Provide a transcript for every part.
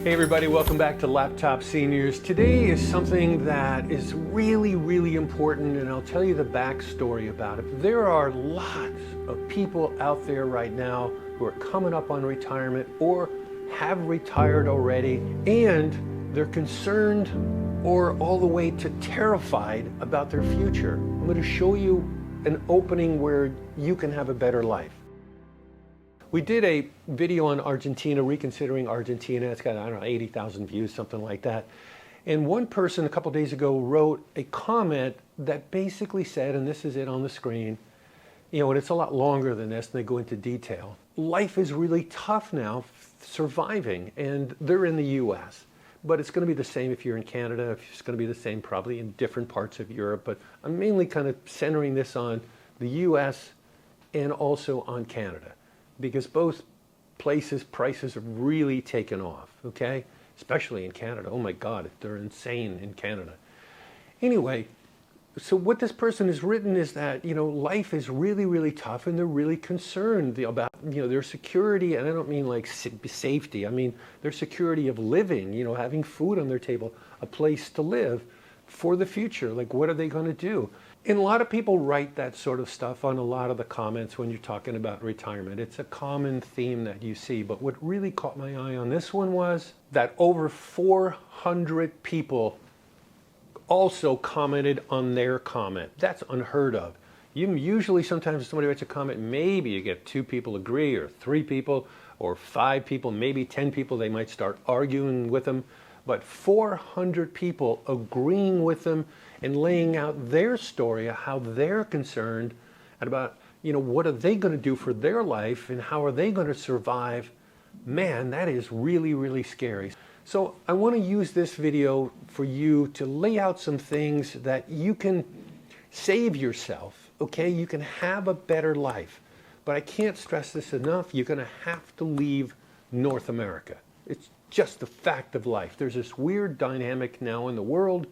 Hey everybody, welcome back to Laptop Seniors. Today is something that is really, really important, and I'll tell you the backstory about it. There are lots of people out there right now who are coming up on retirement or have retired already, and they're concerned or all the way to terrified about their future. I'm going to show you an opening where you can have a better life. We did a video on Argentina, reconsidering Argentina. It's got, 80,000 views, something like that. And one person a couple days ago wrote a comment that basically said, and this is it on the screen, and it's a lot longer than this, and they go into detail. Life is really tough now, surviving, and they're in the US. But it's going to be the same if you're in Canada. It's going to be the same probably in different parts of Europe. But I'm mainly kind of centering this on the US and also on Canada, because both places, prices have really taken off, okay? Especially in Canada. Oh my God, they're insane in Canada. Anyway, so what this person has written is that, life is really, really tough, and they're really concerned about, their security, and I don't mean like safety, I mean their security of living, having food on their table, a place to live for the future. Like, what are they going to do? And a lot of people write that sort of stuff on a lot of the comments when you're talking about retirement. It's a common theme that you see. But what really caught my eye on this one was that over 400 people also commented on their comment. That's unheard of. Usually sometimes somebody writes a comment, maybe you get 2 people agree, or 3 people, or 5 people, maybe 10 people, they might start arguing with them. But 400 people agreeing with them and laying out their story of how they're concerned and about, what are they going to do for their life and how are they going to survive. Man, that is really, really scary. So I want to use this video for you to lay out some things that you can save yourself, okay? You can have a better life. But I can't stress this enough. You're going to have to leave North America. It's just the fact of life. There's this weird dynamic now in the world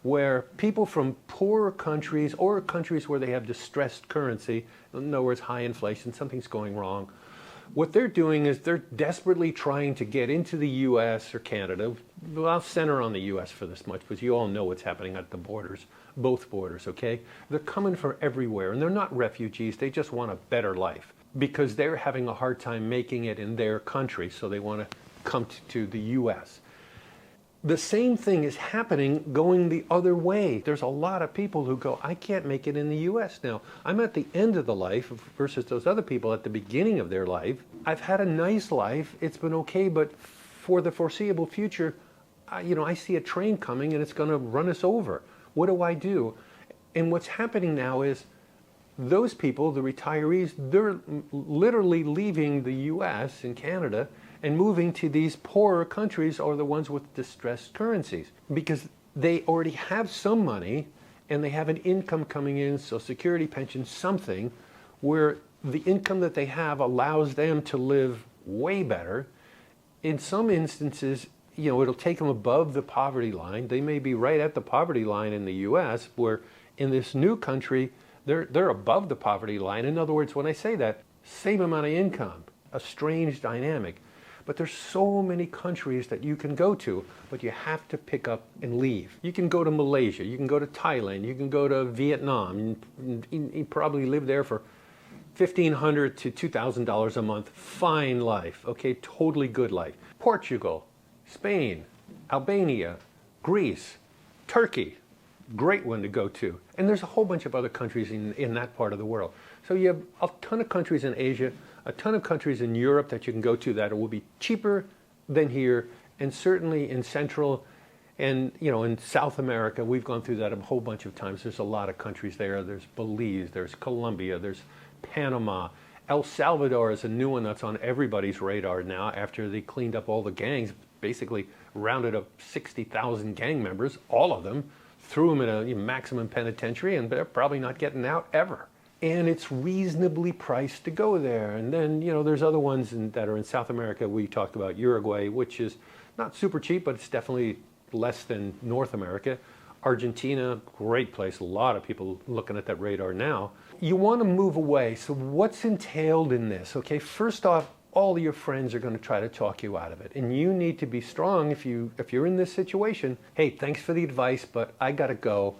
where people from poorer countries or countries where they have distressed currency, in other words, high inflation, something's going wrong, what they're doing is they're desperately trying to get into the US or Canada. Well, I'll center on the US for this much, because you all know what's happening at the borders, both borders, okay? They're coming from everywhere, and they're not refugees, they just want a better life because they're having a hard time making it in their country, so they want to come to the US. The same thing is happening going the other way. There's a lot of people who go, I can't make it in the US now. I'm at the end of the life versus those other people at the beginning of their life. I've had a nice life, it's been okay, but for the foreseeable future, I see a train coming and it's going to run us over. What do I do? And what's happening now is those people, the retirees, they're literally leaving the US and Canada and moving to these poorer countries, or the ones with distressed currencies, because they already have some money and they have an income coming in, Social Security, pension, something, where the income that they have allows them to live way better. In some instances, it'll take them above the poverty line. They may be right at the poverty line in the US, where in this new country, they're above the poverty line. In other words, when I say that, same amount of income, a strange dynamic. But there's so many countries that you can go to, but you have to pick up and leave. You can go to Malaysia, you can go to Thailand, you can go to Vietnam. You probably live there for $1,500 to $2,000 a month. Fine life, okay, totally good life. Portugal, Spain, Albania, Greece, Turkey, great one to go to. And there's a whole bunch of other countries in that part of the world. So you have a ton of countries in Asia, a ton of countries in Europe that you can go to that will be cheaper than here, and certainly in Central and in South America. We've gone through that a whole bunch of times. There's a lot of countries there. There's Belize, there's Colombia, there's Panama. El Salvador is a new one that's on everybody's radar now after they cleaned up all the gangs, basically rounded up 60,000 gang members, all of them, threw them in a maximum penitentiary, and they're probably not getting out ever. And it's reasonably priced to go there. And then, there's other ones that are in South America. We talked about Uruguay, which is not super cheap, but it's definitely less than North America. Argentina, great place. A lot of people looking at that radar now. You want to move away. So what's entailed in this? Okay, first off, all of your friends are going to try to talk you out of it. And you need to be strong if you're in this situation. Hey, thanks for the advice, but I got to go.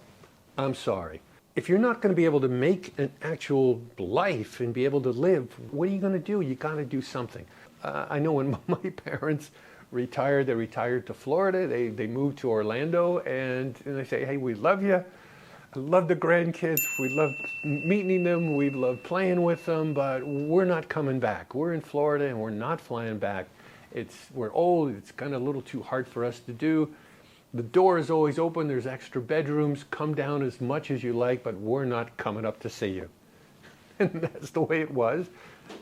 I'm sorry. If you're not going to be able to make an actual life and be able to live, what are you going to do? You got to do something. I know when my parents retired, they retired to Florida. They moved to Orlando, and they say, hey, we love you. I love the grandkids. We love meeting them. We love playing with them, but we're not coming back. We're in Florida and we're not flying back. We're old. It's kind of a little too hard for us to do. The door is always open. There's extra bedrooms. Come down as much as you like, but we're not coming up to see you. And that's the way it was.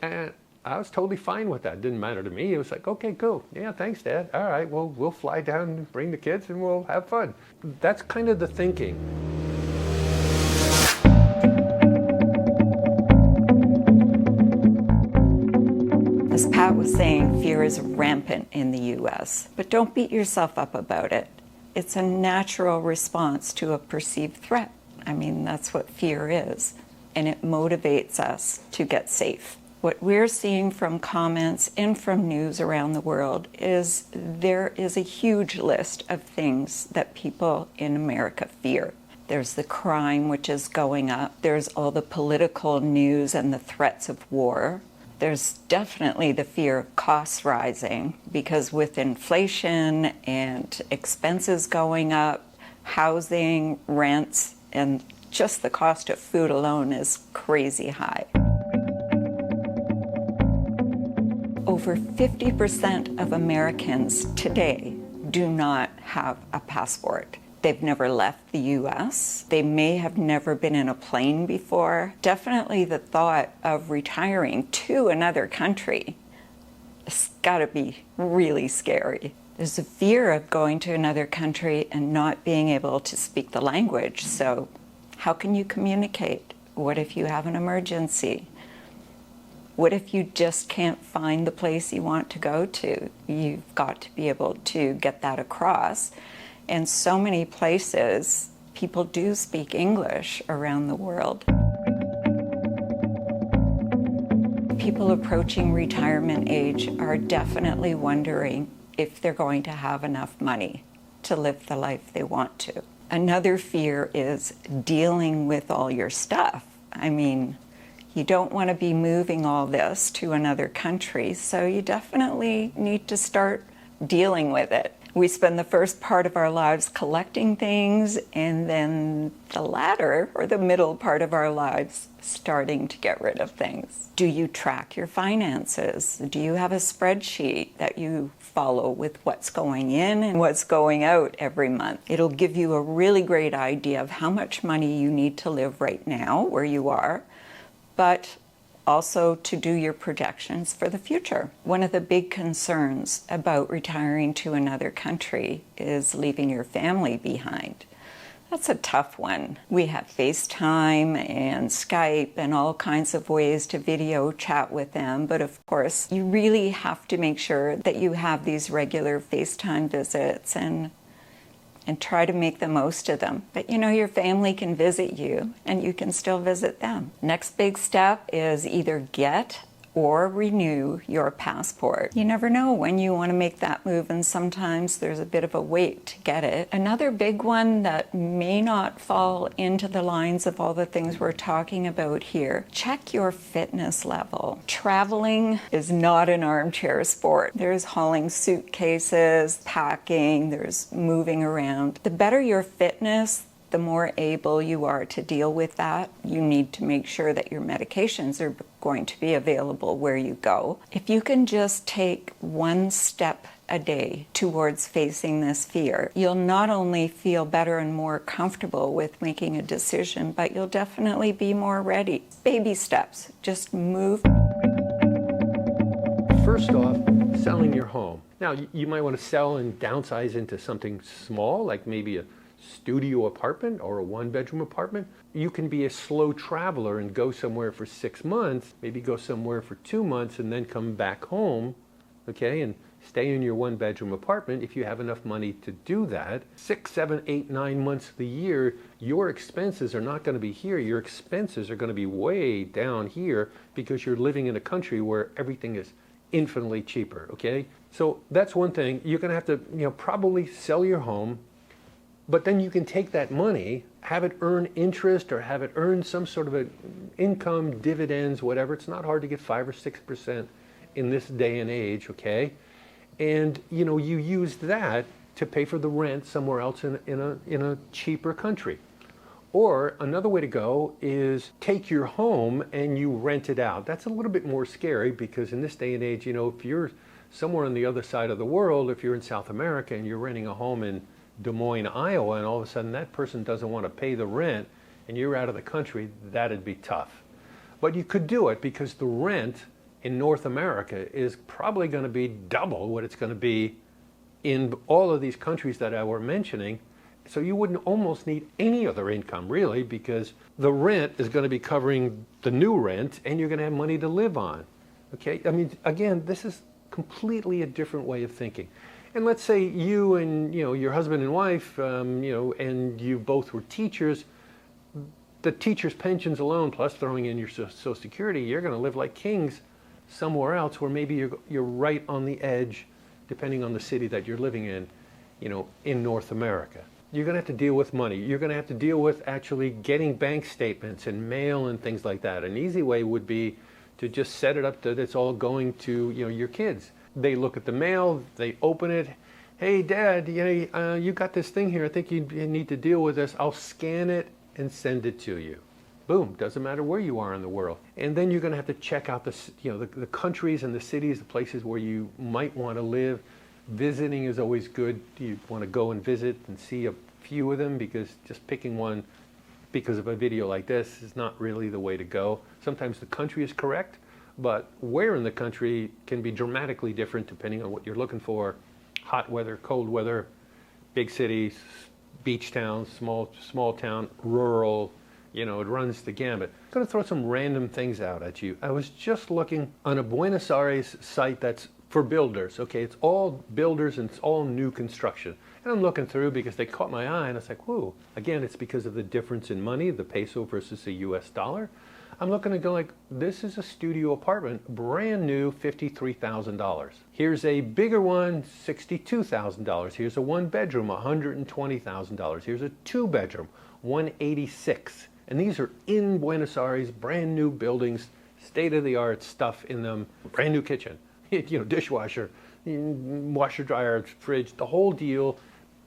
And I was totally fine with that. It didn't matter to me. It was like, okay, cool. Yeah, thanks, Dad. All right, well, we'll fly down and bring the kids and we'll have fun. That's kind of the thinking. As Pat was saying, fear is rampant in the U.S., but don't beat yourself up about it. It's a natural response to a perceived threat. I mean, that's what fear is, and it motivates us to get safe. What we're seeing from comments and from news around the world is there is a huge list of things that people in America fear. There's the crime, which is going up. There's all the political news and the threats of war. There's definitely the fear of costs rising, because with inflation and expenses going up, housing, rents, and just the cost of food alone is crazy high. Over 50% of Americans today do not have a passport. They've never left the U.S. They may have never been in a plane before. Definitely the thought of retiring to another country has got to be really scary. There's a fear of going to another country and not being able to speak the language. So how can you communicate? What if you have an emergency? What if you just can't find the place you want to go to? You've got to be able to get that across. And so many places, people do speak English around the world. People approaching retirement age are definitely wondering if they're going to have enough money to live the life they want to. Another fear is dealing with all your stuff. I mean, you don't want to be moving all this to another country, so you definitely need to start dealing with it. We spend the first part of our lives collecting things, and then the latter, or the middle part of our lives, starting to get rid of things. Do you track your finances? Do you have a spreadsheet that you follow with what's going in and what's going out every month? It'll give you a really great idea of how much money you need to live right now where you are, but also to do your projections for the future. One of the big concerns about retiring to another country is leaving your family behind. That's a tough one. We have FaceTime and Skype and all kinds of ways to video chat with them, but of course, you really have to make sure that you have these regular FaceTime visits and try to make the most of them. But you know, your family can visit you and you can still visit them. Next big step is either get or renew your passport. You never know when you want to make that move, and sometimes there's a bit of a wait to get it. Another big one that may not fall into the lines of all the things we're talking about here, check your fitness level. Traveling is not an armchair sport. There's hauling suitcases, packing, there's moving around. The better your fitness, the more able you are to deal with that. You need to make sure that your medications are going to be available where you go. If you can just take one step a day towards facing this fear, you'll not only feel better and more comfortable with making a decision, but you'll definitely be more ready. Baby steps, just move. First off, selling your home. Now, you might want to sell and downsize into something small, like maybe a studio apartment or a one-bedroom apartment. You can be a slow traveler and go somewhere for 6 months, maybe go somewhere for 2 months and then come back home, okay, and stay in your one-bedroom apartment if you have enough money to do that. 6, 7, 8, 9 months of the year, your expenses are not going to be here. Your expenses are going to be way down here because you're living in a country where everything is infinitely cheaper, okay? So that's one thing. You're going to have to, probably sell your home, but then you can take that money, have it earn interest or have it earn some sort of an income, dividends, whatever. It's not hard to get 5 or 6% in this day and age, okay? And you use that to pay for the rent somewhere else in a cheaper country. Or another way to go is take your home and you rent it out. That's a little bit more scary because in this day and age, if you're somewhere on the other side of the world, if you're in South America and you're renting a home in Des Moines, Iowa, and all of a sudden that person doesn't want to pay the rent and you're out of the country, that'd be tough. But you could do it because the rent in North America is probably going to be double what it's going to be in all of these countries that I were mentioning. So you wouldn't almost need any other income really because the rent is going to be covering the new rent and you're going to have money to live on. Okay, I mean, again, this is completely a different way of thinking. And let's say you and your husband and wife, and you both were teachers. The teacher's pensions alone, plus throwing in your Social Security, you're going to live like kings somewhere else where maybe you're right on the edge, depending on the city that you're living in North America. You're going to have to deal with money. You're going to have to deal with actually getting bank statements and mail and things like that. An easy way would be to just set it up that it's all going to your kids. They look at the mail, they open it. Hey, Dad, you got this thing here. I think you need to deal with this. I'll scan it and send it to you. Boom, doesn't matter where you are in the world. And then you're going to have to check out the countries and the cities, the places where you might want to live. Visiting is always good. You want to go and visit and see a few of them because just picking one because of a video like this is not really the way to go. Sometimes the country is correct, but where in the country can be dramatically different depending on what you're looking for. Hot weather, cold weather, big cities, beach towns, small town, rural, it runs the gamut. I'm going to throw some random things out at you. I was just looking on a Buenos Aires site that's for builders, okay? It's all builders and it's all new construction. And I'm looking through because they caught my eye and I was like, whoa. Again, it's because of the difference in money, the peso versus the US dollar. I'm looking to go like, this is a studio apartment, brand new, $53,000. Here's a bigger one, $62,000. Here's a one bedroom, $120,000. Here's a two bedroom, $186,000. And these are in Buenos Aires, brand new buildings, state-of-the-art stuff in them, brand new kitchen, dishwasher, washer, dryer, fridge, the whole deal.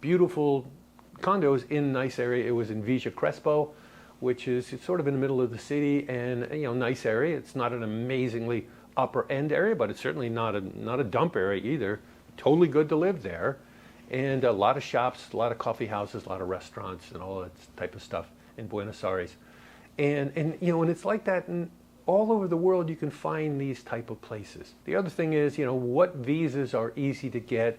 Beautiful condos in nice area. It was in Villa Crespo, which is sort of in the middle of the city and nice area. It's not an amazingly upper end area, but it's certainly not a dump area either. Totally good to live there. And a lot of shops, a lot of coffee houses, a lot of restaurants and all that type of stuff in Buenos Aires. And it's like that in all over the world. You can find these type of places. The other thing is, what visas are easy to get.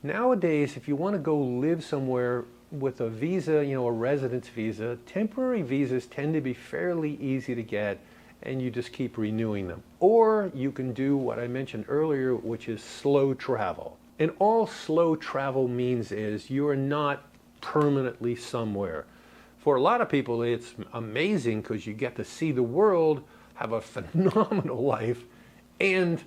Nowadays, if you want to go live somewhere with a visa, a residence visa, temporary visas tend to be fairly easy to get and you just keep renewing them. Or you can do what I mentioned earlier, which is slow travel. And all slow travel means is you are not permanently somewhere. For a lot of people, it's amazing because you get to see the world, have a phenomenal life, and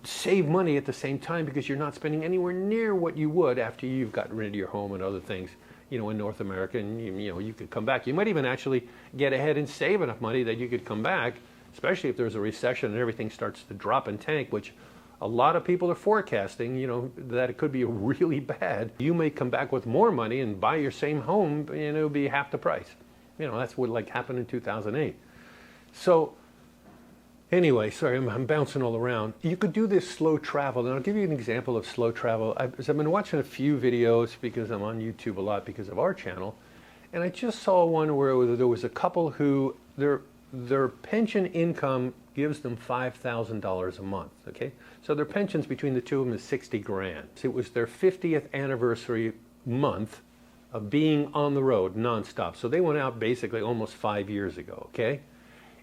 save money at the same time because you're not spending anywhere near what you would after you've gotten rid of your home and other things, in North America, and you could come back. You might even actually get ahead and save enough money that you could come back, especially if there's a recession and everything starts to drop and tank, which a lot of people are forecasting, that it could be really bad. You may come back with more money and buy your same home, it'll be half the price. That's what happened in 2008. So anyway, sorry, I'm bouncing all around. You could do this slow travel, and I'll give you an example of slow travel. I've been watching a few videos because I'm on YouTube a lot because of our channel, and I just saw one where there was a couple who their pension income gives them $5,000 a month, okay? So their pensions between the two of them is 60 grand. It was their 50th anniversary month of being on the road nonstop. So they went out basically almost 5 years ago, okay?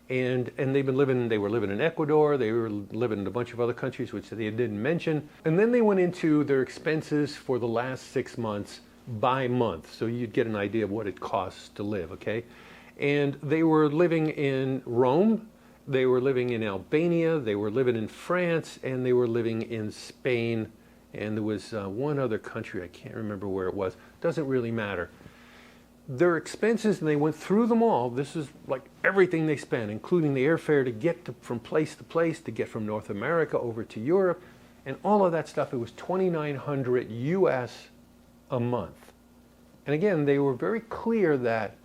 And they were living in Ecuador, they were living in a bunch of other countries, which they didn't mention. And then they went into their expenses for the last 6 months by month. So you'd get an idea of what it costs to live, okay? And they were living in Rome, They were living in Albania, they were living in France, and they were living in Spain. And there was one other country, I can't remember where it was. Doesn't really matter. Their expenses, and they went through them all. This is like everything they spent, including the airfare to get from place to place, to get from North America over to Europe, and all of that stuff. It was $2,900 US a month. And again, they were very clear that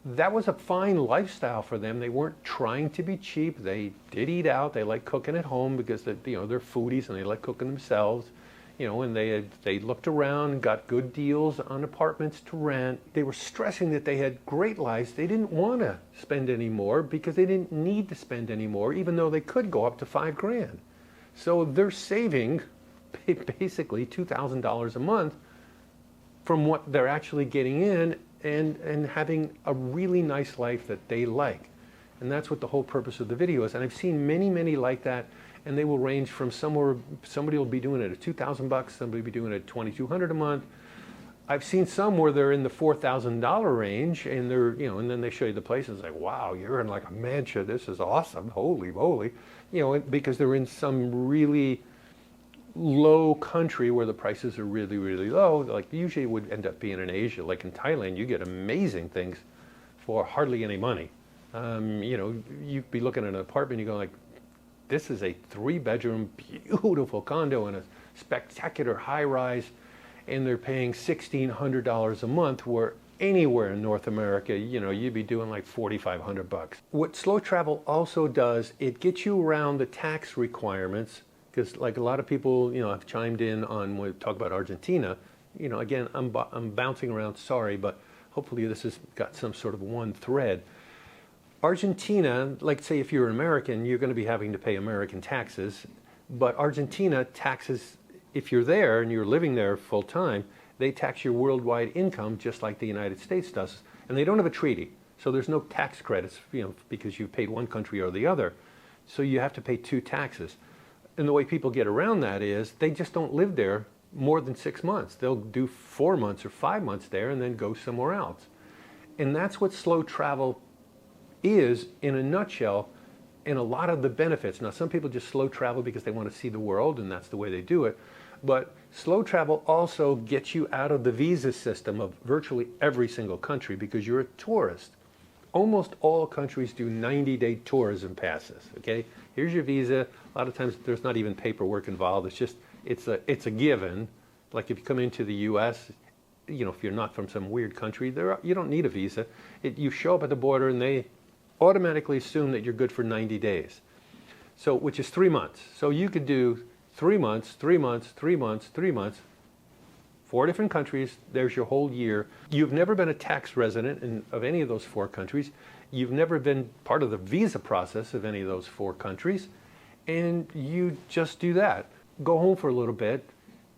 that was a fine lifestyle for them. They weren't trying to be cheap. They did eat out. They like cooking at home because they're foodies and they like cooking themselves. And they looked around and got good deals on apartments to rent. They were stressing that they had great lives. They didn't want to spend any more because they didn't need to spend any more, even though they could go up to $5,000. So they're saving basically $2,000 a month from what they're actually getting in, and having a really nice life that they like. And that's what the whole purpose of the video is. And I've seen many, many like that, and they will range from somewhere, somebody will be doing it at $2,000, somebody will be doing it at $2,200 a month. I've seen some where they're in the $4,000 range, and they're, and then they show you the places like, wow, you're in like a mansion, this is awesome, holy moly. Because they're in some really low country where the prices are really, really low. Like usually it would end up being in Asia, like in Thailand, you get amazing things for hardly any money. You'd be looking at an apartment, you go like, this is a 3-bedroom, beautiful condo in a spectacular high rise, and they're paying $1,600 a month, where anywhere in North America, you'd be doing like $4,500. What Slow Travel also does, it gets you around the tax requirements. Because like a lot of people, have chimed in on when we talk about Argentina. Again, I'm bouncing around, sorry, but hopefully this has got some sort of one thread. Argentina, like say if you're an American, you're going to be having to pay American taxes. But Argentina taxes, if you're there and you're living there full time, they tax your worldwide income just like the United States does. And they don't have a treaty. So there's no tax credits, because you've paid one country or the other. So you have to pay 2 taxes. And the way people get around that is they just don't live there more than 6 months. They'll do 4 months or 5 months there and then go somewhere else. And that's what Slow Travel is in a nutshell, and a lot of the benefits. Now, some people just slow travel because they want to see the world, and that's the way they do it. But Slow Travel also gets you out of the visa system of virtually every single country because you're a tourist. Almost all countries do 90-day tourism passes, okay? Here's your visa. A lot of times there's not even paperwork involved. It's just, it's a given. Like if you come into the U.S., if you're not from some weird country, you don't need a visa. You show up at the border and they automatically assume that you're good for 90 days. So, which is 3 months. So you could do 3 months, 3 months, 3 months, 3 months, 4 different countries. There's your whole year. You've never been a tax resident of any of those 4 countries. You've never been part of the visa process of any of those 4 countries. And you just do that. Go home for a little bit,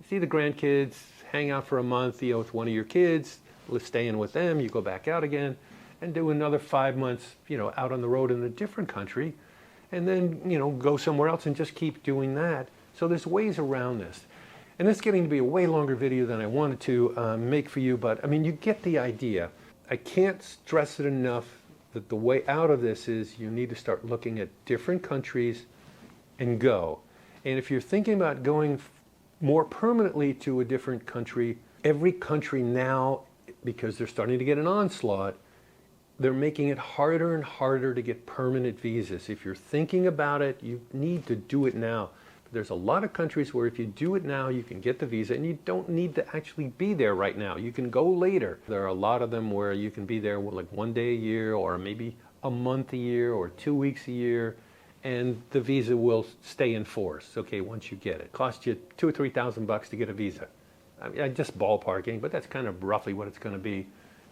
see the grandkids, hang out for a month, with one of your kids, stay in with them, you go back out again, and do another 5 months, out on the road in a different country, and then, go somewhere else and just keep doing that. So there's ways around this. And it's getting to be a way longer video than I wanted to make for you, but you get the idea. I can't stress it enough that the way out of this is you need to start looking at different countries and go. And if you're thinking about going more permanently to a different country, every country now, because they're starting to get an onslaught, they're making it harder and harder to get permanent visas. If you're thinking about it, you need to do it now. There's a lot of countries where if you do it now, you can get the visa and you don't need to actually be there right now. You can go later. There are a lot of them where you can be there like 1 day a year or maybe a month a year or 2 weeks a year, and the visa will stay in force, okay, once you get it. Cost you $2,000 or $3,000 to get a visa. I'm just ballparking, but that's kind of roughly what it's going to be.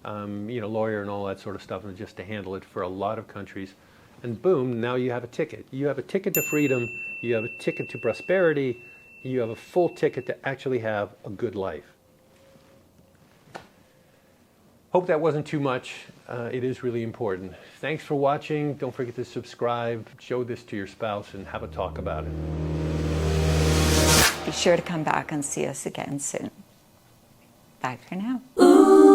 Lawyer and all that sort of stuff, and just to handle it for a lot of countries. And boom, now you have a ticket. You have a ticket to freedom, you have a ticket to prosperity, you have a full ticket to actually have a good life. Hope that wasn't too much. It is really important. Thanks for watching. Don't forget to subscribe, show this to your spouse, and have a talk about it. Be sure to come back and see us again soon. Bye for now. Ooh.